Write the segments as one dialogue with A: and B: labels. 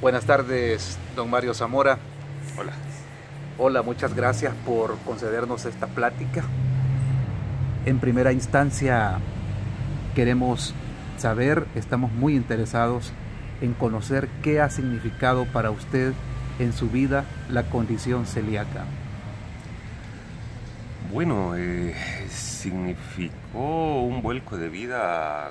A: Buenas tardes, don Mario Zamora.
B: Hola.
A: Hola, muchas gracias por concedernos esta plática. En primera instancia, queremos saber, estamos muy interesados en conocer qué ha significado para usted en su vida la condición celíaca.
B: Bueno, significó un vuelco de vida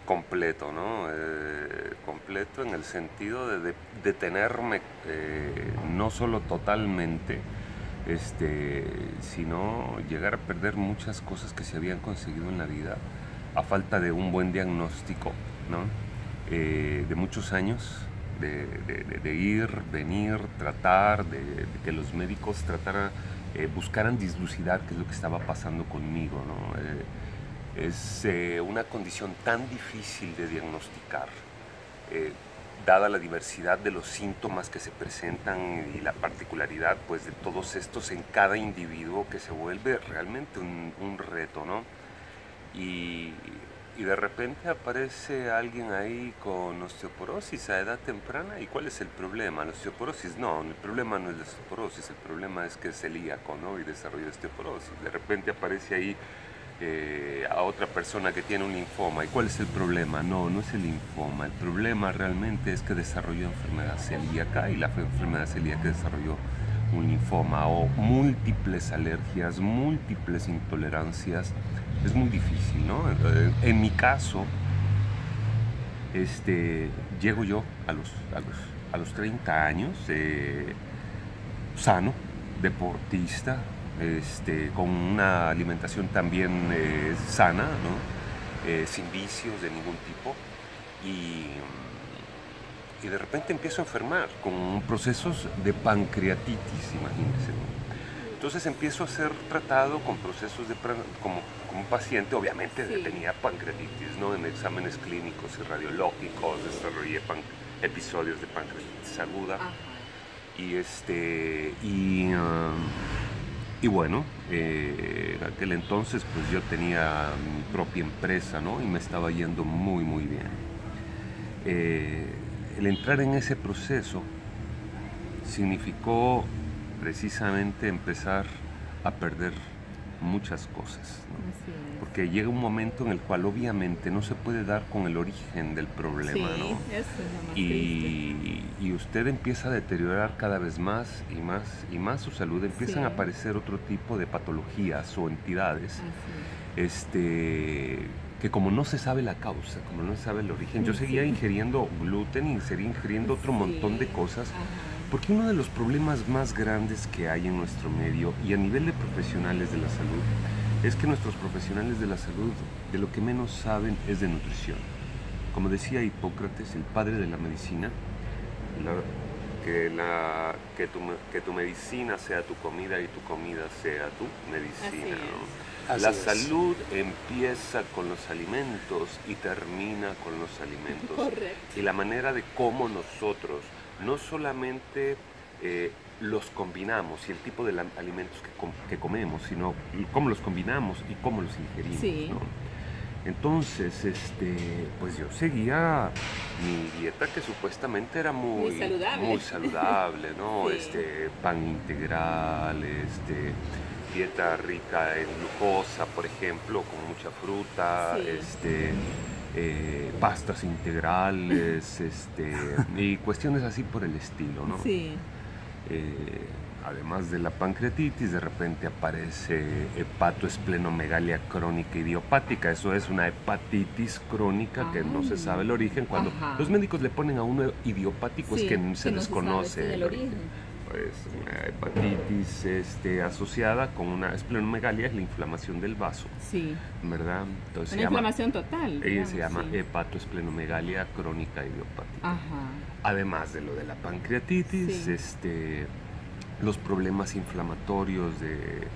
B: completo, ¿no? Completo en el sentido de detenerme no solo totalmente, sino llegar a perder muchas cosas que se habían conseguido en la vida a falta de un buen diagnóstico, ¿no? De muchos años de ir, venir, tratar, de que los médicos buscaran dislucidar qué es lo que estaba pasando conmigo, ¿no? Es una condición tan difícil de diagnosticar, dada la diversidad de los síntomas que se presentan y la particularidad, pues, de todos estos en cada individuo, que se vuelve realmente un reto, ¿no? Y de repente aparece alguien ahí con osteoporosis a edad temprana. ¿Y cuál es el problema? ¿La osteoporosis? No, el problema no es la osteoporosis, el problema es que es celíaco, ¿no? Y desarrolla osteoporosis. De repente aparece ahí a otra persona que tiene un linfoma. ¿Y cuál es el problema? No, no es el linfoma. El problema realmente es que desarrolló enfermedad celíaca, y la enfermedad celíaca desarrolló un linfoma, o múltiples alergias, múltiples intolerancias. Es muy difícil, ¿no? En mi caso, llego yo a los 30 años, sano, deportista, con una alimentación también sana, ¿no? Sin vicios de ningún tipo, y de repente empiezo a enfermar con procesos de pancreatitis, imagínense, ¿no? Entonces empiezo a ser tratado con procesos como un paciente. Obviamente tenía pancreatitis, ¿no? En exámenes clínicos y radiológicos desarrollé episodios de pancreatitis aguda.
C: Ajá.
B: Y bueno, en aquel entonces pues yo tenía mi propia empresa, ¿no? Y me estaba yendo muy, muy bien. El entrar en ese proceso significó precisamente empezar a perder muchas cosas, ¿no? Porque llega un momento en el cual obviamente no se puede dar con el origen del problema,
C: Sí,
B: ¿no?
C: eso es lo más
B: Y usted empieza a deteriorar cada vez más y más y más su salud. Empiezan
C: Sí.
B: a aparecer otro tipo de patologías o entidades, que como no se sabe la causa, como no se sabe el origen, yo seguía ingiriendo gluten y seguía ingiriendo otro montón de cosas. Porque uno de los problemas más grandes que hay en nuestro medio y a nivel de profesionales de la salud es que nuestros profesionales de la salud de lo que menos saben es de nutrición. Como decía Hipócrates, el padre de la medicina, que tu medicina sea tu comida y tu comida sea tu medicina, ¿no? La salud empieza con los alimentos y termina con los alimentos.
C: Correcto.
B: Y la manera de cómo nosotros no solamente los combinamos y el tipo de alimentos que comemos, sino cómo los combinamos y cómo los ingerimos,
C: Sí.
B: ¿no? Entonces, pues yo seguía mi dieta, que supuestamente era
C: Muy saludable.
B: muy saludable, ¿no?
C: Sí.
B: Pan integral, dieta rica en glucosa, por ejemplo, con mucha fruta, pastas integrales, y cuestiones así por el estilo, ¿no?
C: Sí.
B: Además de la pancreatitis, de repente aparece hepatoesplenomegalia crónica idiopática. Eso es una hepatitis crónica que no se sabe el origen. Cuando los médicos le ponen a uno idiopático, es que se desconoce el origen. Pues una hepatitis asociada con una esplenomegalia, es la inflamación del vaso.
C: Sí.
B: ¿Verdad? Entonces
C: Una inflamación total.
B: Ella se llama hepatoesplenomegalia crónica idiopática.
C: Ajá.
B: Además de lo de la pancreatitis, los problemas inflamatorios de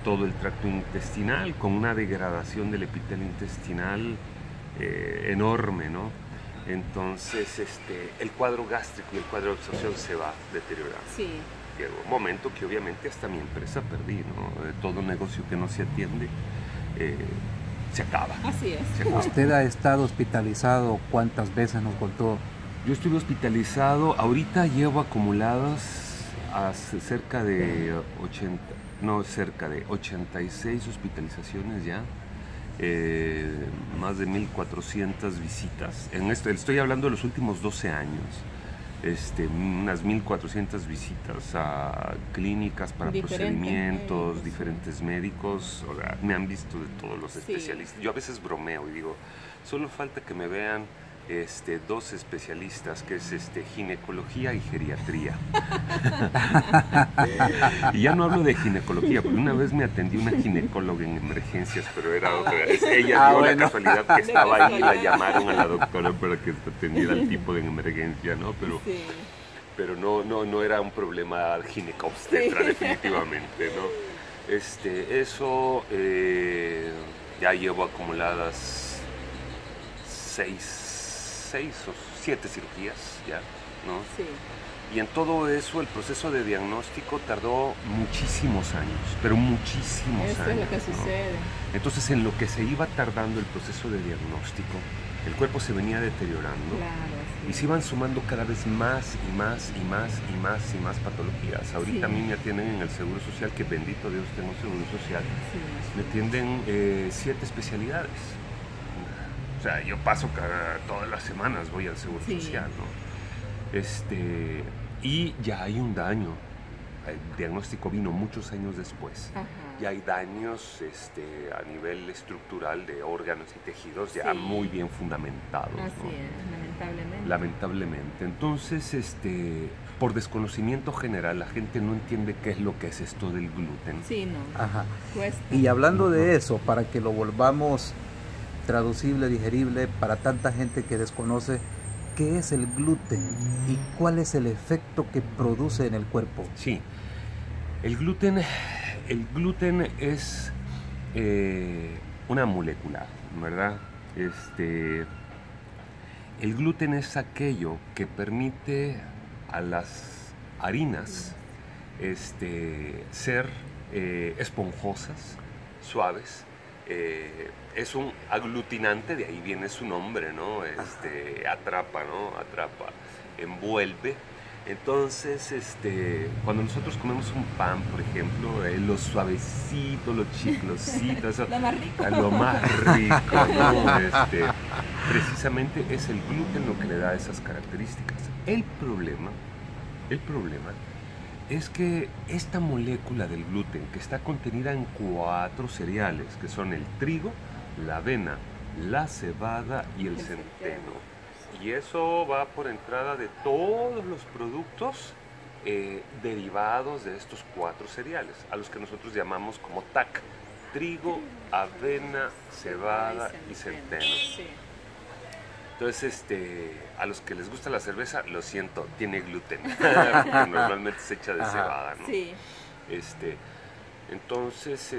B: todo el tracto intestinal, con una degradación del epitelio intestinal enorme, ¿no? Entonces, el cuadro gástrico y el cuadro de absorción se va deteriorando.
C: Sí.
B: Llegó un momento que obviamente hasta mi empresa perdí, ¿no? Todo negocio que no se atiende se acaba.
C: Así es.
B: Se acaba.
A: ¿Usted ha estado hospitalizado cuántas veces nos contó?
B: Yo estuve hospitalizado, ahorita llevo acumulados cerca de 86 hospitalizaciones ya, más de 1.400 visitas. En esto estoy hablando de los últimos 12 años. Unas 1.400 visitas a clínicas para procedimientos,
C: médicos,
B: diferentes médicos. O sea, me han visto de todos los
C: Sí.
B: especialistas. Yo a veces bromeo y digo, solo falta que me vean dos especialistas, que es ginecología y geriatría. Y ya no hablo de ginecología, porque una vez me atendió una ginecóloga en emergencias, pero era otra. Ella dio la casualidad que estaba ahí y la llamaron a la doctora para que atendiera al tipo de emergencia, ¿no?
C: Sí.
B: Pero no era un problema ginecobstetra,
C: Sí.
B: definitivamente, ¿no? Eso ya llevo acumuladas 6 o 7 cirugías ya, ¿no?
C: Sí.
B: Y en todo eso el proceso de diagnóstico tardó muchísimos años, pero muchísimos
C: Eso
B: años.
C: es lo que
B: ¿no?
C: sucede.
B: Entonces, en lo que se iba tardando el proceso de diagnóstico, el cuerpo se venía deteriorando.
C: Claro, sí.
B: Y se iban sumando cada vez más y más y más y más y más patologías. Ahorita a mí me atienden en el Seguro Social, que bendito Dios tengo Seguro Social.
C: Sí.
B: Me atienden 7 especialidades. O sea, yo paso todas las semanas, voy al Seguro
C: Sí.
B: Social, ¿no? Y ya hay un daño. El diagnóstico vino muchos años después.
C: Ajá.
B: Ya hay daños a nivel estructural de órganos y tejidos ya
C: Sí.
B: muy bien fundamentados,
C: Así
B: ¿no?
C: es, lamentablemente.
B: Lamentablemente. Entonces, por desconocimiento general, la gente no entiende qué es lo que es esto del gluten.
C: Sí, no.
A: Ajá.
C: Cuesta.
A: Y hablando de eso, para que lo volvamos traducible, digerible, para tanta gente que desconoce, ¿qué es el gluten y cuál es el efecto que produce en el cuerpo?
B: Sí, el gluten es una molécula, ¿verdad? El gluten es aquello que permite a las harinas ser esponjosas, suaves. Es un aglutinante, de ahí viene su nombre, ¿no? Atrapa, ¿no? Atrapa, envuelve. Entonces, cuando nosotros comemos un pan, por ejemplo, lo suavecito, lo chiclosito, eso,
C: Lo más rico.
B: lo más rico, ¿no? Precisamente es el gluten lo que le da esas características. El problema es que esta molécula del gluten, que está contenida en 4 cereales, que son el trigo, la avena, la cebada y el centeno. Y eso va por entrada de todos los productos derivados de estos 4 cereales, a los que nosotros llamamos como TAC: trigo, avena, cebada y centeno.
C: Sí.
B: Entonces, a los que les gusta la cerveza, lo siento, tiene gluten, porque normalmente se echa de cebada, ¿no?
C: Sí.
B: Entonces,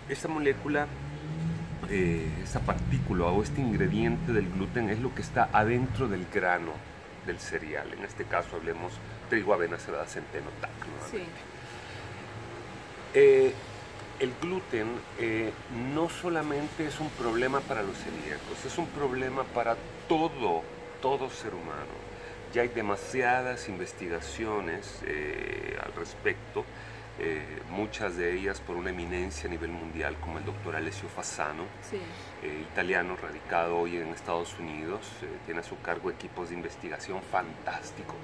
B: esta molécula, esta partícula o este ingrediente del gluten es lo que está adentro del grano del cereal. En este caso hablemos trigo, avena, cebada, centeno, TAC, nuevamente.
C: Sí.
B: El gluten no solamente es un problema para los celíacos, es un problema para todo ser humano. Ya hay demasiadas investigaciones al respecto, muchas de ellas por una eminencia a nivel mundial, como el doctor Alessio Fasano,
C: Sí.
B: italiano, radicado hoy en Estados Unidos. Tiene a su cargo equipos de investigación fantásticos,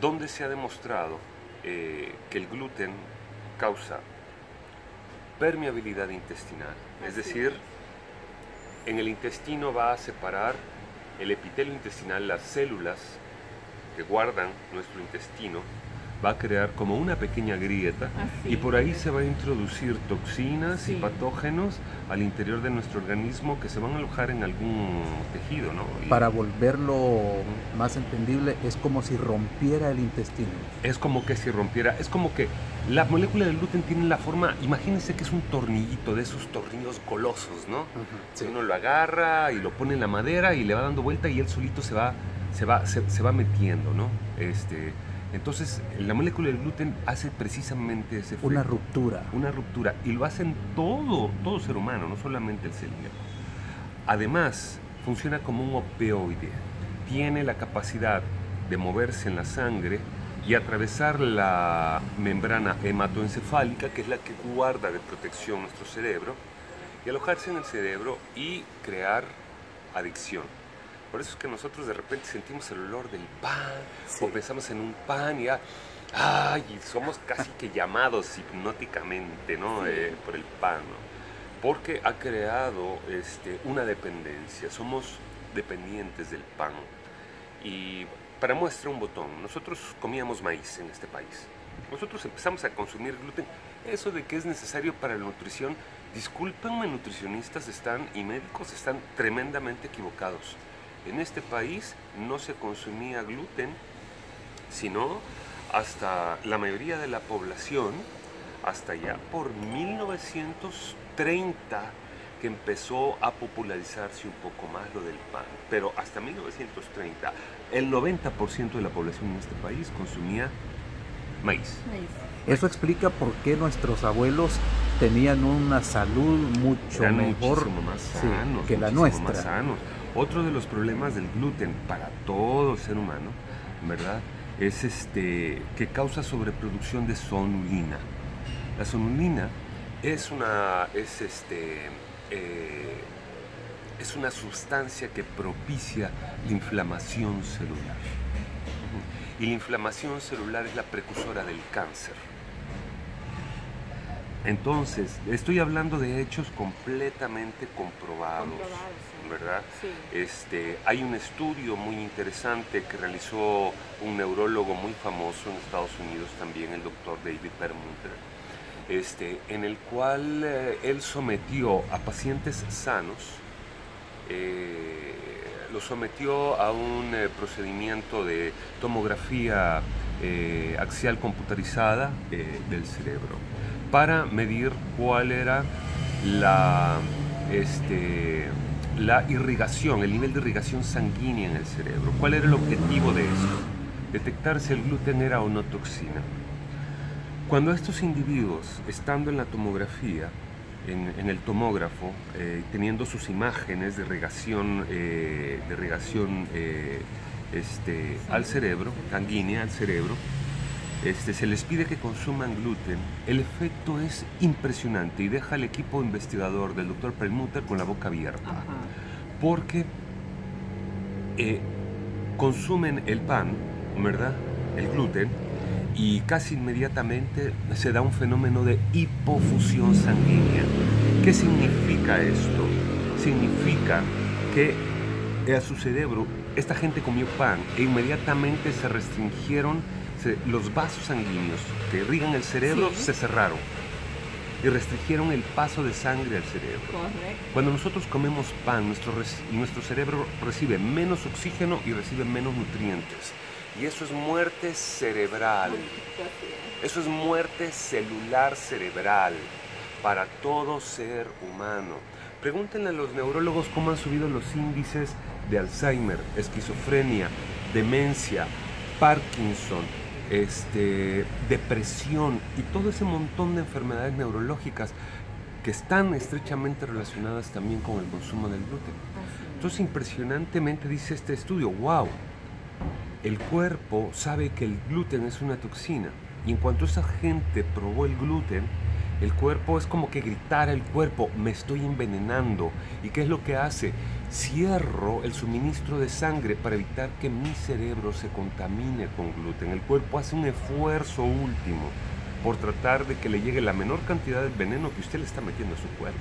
B: donde se ha demostrado que el gluten causa permeabilidad intestinal, es decir, en el intestino va a separar el epitelio intestinal, las células que guardan nuestro intestino, va a crear como una pequeña grieta
C: Así
B: y por ahí
C: es.
B: se va a introducir toxinas y
C: Sí.
B: patógenos al interior de nuestro organismo que se van a alojar en algún tejido, ¿no? Y
A: Para volverlo más entendible, es como si rompiera el intestino.
B: es como que si rompiera, es como que la molécula del gluten tiene la forma, imagínense que es un tornillito, de esos tornillos golosos, ¿no?
A: Sí.
B: Uno lo agarra y lo pone en la madera y le va dando vuelta y él solito se va metiendo, ¿no? Entonces, la molécula del gluten hace precisamente ese efecto.
A: Una ruptura.
B: Una ruptura. Y lo hacen todo ser humano, no solamente el celíaco. Además, funciona como un opioide. Tiene la capacidad de moverse en la sangre y atravesar la membrana hematoencefálica, que es la que guarda de protección nuestro cerebro, y alojarse en el cerebro y crear adicción. Por eso es que nosotros de repente sentimos el olor del pan,
A: Sí.
B: o pensamos en un pan y y somos casi que llamados hipnóticamente, ¿no? Por el pan, ¿no? Porque ha creado una dependencia, somos dependientes del pan. Y para muestra un botón, nosotros comíamos maíz en este país. Nosotros empezamos a consumir gluten. Eso de que es necesario para la nutrición, discúlpenme, nutricionistas y médicos están tremendamente equivocados. En este país no se consumía gluten, sino hasta la mayoría de la población, hasta ya por 1930, que empezó a popularizarse un poco más lo del pan. Pero hasta 1930, el 90% de la población en este país consumía maíz.
A: Eso explica por qué nuestros abuelos tenían una salud mucho
B: Eran
A: mejor
B: muchísimo más
A: sí,
B: sanos,
A: que la
B: muchísimo
A: nuestra.
B: más sanos. Otro de los problemas del gluten para todo ser humano, ¿verdad? Es que causa sobreproducción de sonulina. La sonulina es una sustancia que propicia la inflamación celular. Y la inflamación celular es la precursora del cáncer. Entonces, estoy hablando de hechos completamente comprobados, ¿verdad?
C: Sí.
B: Hay un estudio muy interesante que realizó un neurólogo muy famoso en Estados Unidos también, el doctor David Perlmutter, en el cual él sometió a pacientes sanos, los sometió a un procedimiento de tomografía axial computarizada del cerebro para medir cuál era la irrigación, el nivel de irrigación sanguínea en el cerebro. ¿Cuál era el objetivo de esto? Detectar si el gluten era o no toxina. Cuando estos individuos, estando en la tomografía, en el tomógrafo, teniendo sus imágenes de irrigación, al cerebro, sanguínea al cerebro, se les pide que consuman gluten, el efecto es impresionante y deja al equipo investigador del Dr. Perlmutter con la boca abierta.
C: Ajá.
B: Porque consumen el pan, ¿verdad? El gluten, y casi inmediatamente se da un fenómeno de hipofusión sanguínea. ¿Qué significa esto? Significa que a su cerebro, esta gente comió pan e inmediatamente se restringieron los vasos sanguíneos que irrigan el cerebro,
C: Sí.
B: se cerraron y restringieron el paso de sangre al cerebro.
C: Correcto.
B: Cuando nosotros comemos pan, nuestro cerebro recibe menos oxígeno y recibe menos nutrientes. Y eso es muerte cerebral. Eso es muerte celular cerebral para todo ser humano. Pregúntenle a los neurólogos cómo han subido los índices de Alzheimer, esquizofrenia, demencia, Parkinson, depresión y todo ese montón de enfermedades neurológicas que están estrechamente relacionadas también con el consumo del gluten. Entonces, impresionantemente dice este estudio, wow, el cuerpo sabe que el gluten es una toxina. Y en cuanto esa gente probó el gluten, el cuerpo es como que gritara el cuerpo, me estoy envenenando. ¿Y qué es lo que hace? Cierro el suministro de sangre para evitar que mi cerebro se contamine con gluten. El cuerpo hace un esfuerzo último por tratar de que le llegue la menor cantidad de veneno que usted le está metiendo a su cuerpo.